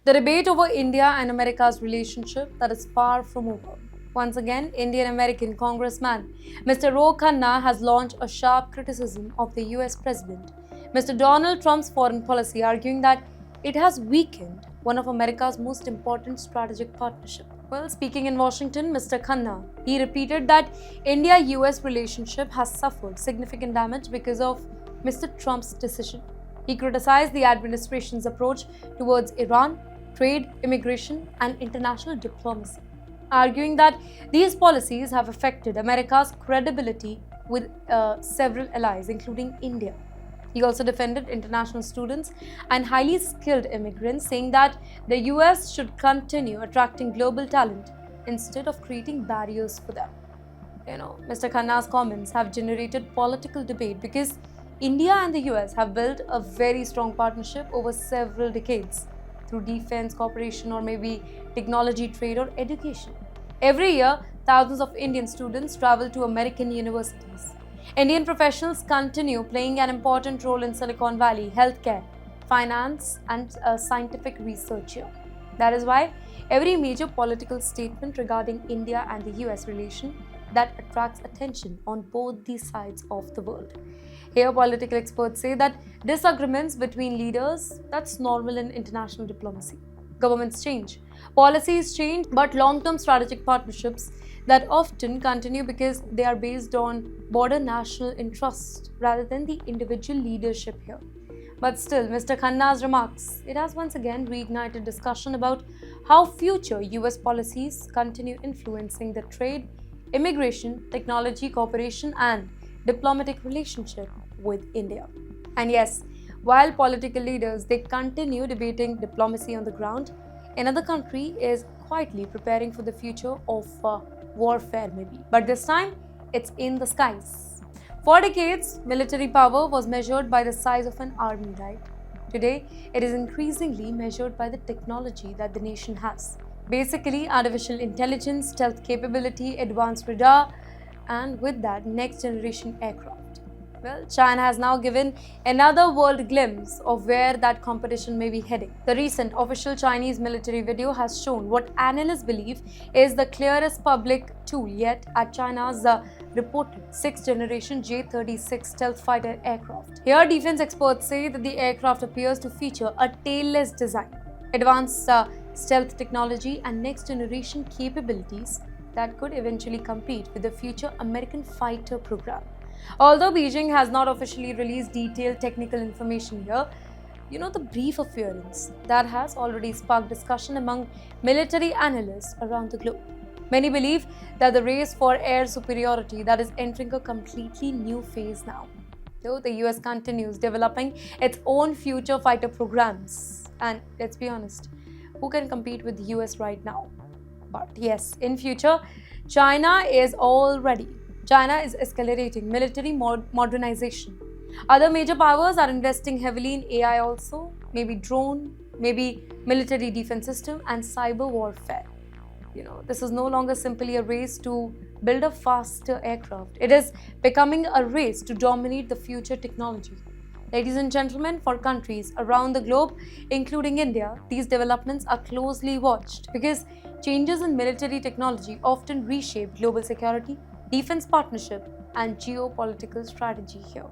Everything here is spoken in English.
The debate over India and America's relationship that is far from over. Once again, Indian-American Congressman Mr. Ro Khanna has launched a sharp criticism of the US President, Mr. Donald Trump's foreign policy, arguing that it has weakened one of America's most important strategic partnerships. Well, speaking in Washington, Mr. Khanna, he repeated that India-US relationship has suffered significant damage because of Mr. Trump's decision. He criticized the administration's approach towards Iran, trade, immigration, and international diplomacy, arguing that these policies have affected America's credibility with several allies, including India. He also defended international students and highly skilled immigrants, saying that the US should continue attracting global talent instead of creating barriers for them. Mr. Khanna's comments have generated political debate because India and the US have built a very strong partnership over several decades through defense cooperation or maybe technology, trade, or education. Every year, thousands of Indian students travel to American universities. Indian professionals continue playing an important role in Silicon Valley, healthcare, finance, and scientific research here. That is why every major political statement regarding India and the US relation that attracts attention on both these sides of the world. Here, political experts say that disagreements between leaders, that's normal in international diplomacy. Governments change, policies change, but long-term strategic partnerships that often continue because they are based on broader national interest rather than the individual leadership here. But still, Mr. Khanna's remarks, it has once again reignited discussion about how future US policies continue influencing the trade, immigration, technology, cooperation, and diplomatic relationship with India. And yes, while political leaders they continue debating diplomacy on the ground, another country is quietly preparing for the future of warfare maybe. But this time, it's in the skies. For decades, military power was measured by the size of an army, right? Today, it is increasingly measured by the technology that the nation has. Basically, artificial intelligence, stealth capability, advanced radar, and with that, next generation aircraft. Well, China has now given another world glimpse of where that competition may be heading. The recent official Chinese military video has shown what analysts believe is the clearest public tool yet at China's reported 6th generation J-36 stealth fighter aircraft. Here, defense experts say that the aircraft appears to feature a tailless design, advanced stealth technology, and next generation capabilities that could eventually compete with the future American fighter program. Although Beijing has not officially released detailed technical information here, the brief appearance that has already sparked discussion among military analysts around the globe. Many believe that the race for air superiority that is entering a completely new phase now. Though the US continues developing its own future fighter programs. And let's be honest, who can compete with the US right now? But yes, in future, China is accelerating military modernization. Other major powers are investing heavily in AI also, maybe drone, maybe military defense system and cyber warfare. This is no longer simply a race to build a faster aircraft. It is becoming a race to dominate the future technology. Ladies and gentlemen, for countries around the globe, including India, these developments are closely watched because changes in military technology often reshape global security, defense partnership, and geopolitical strategy here.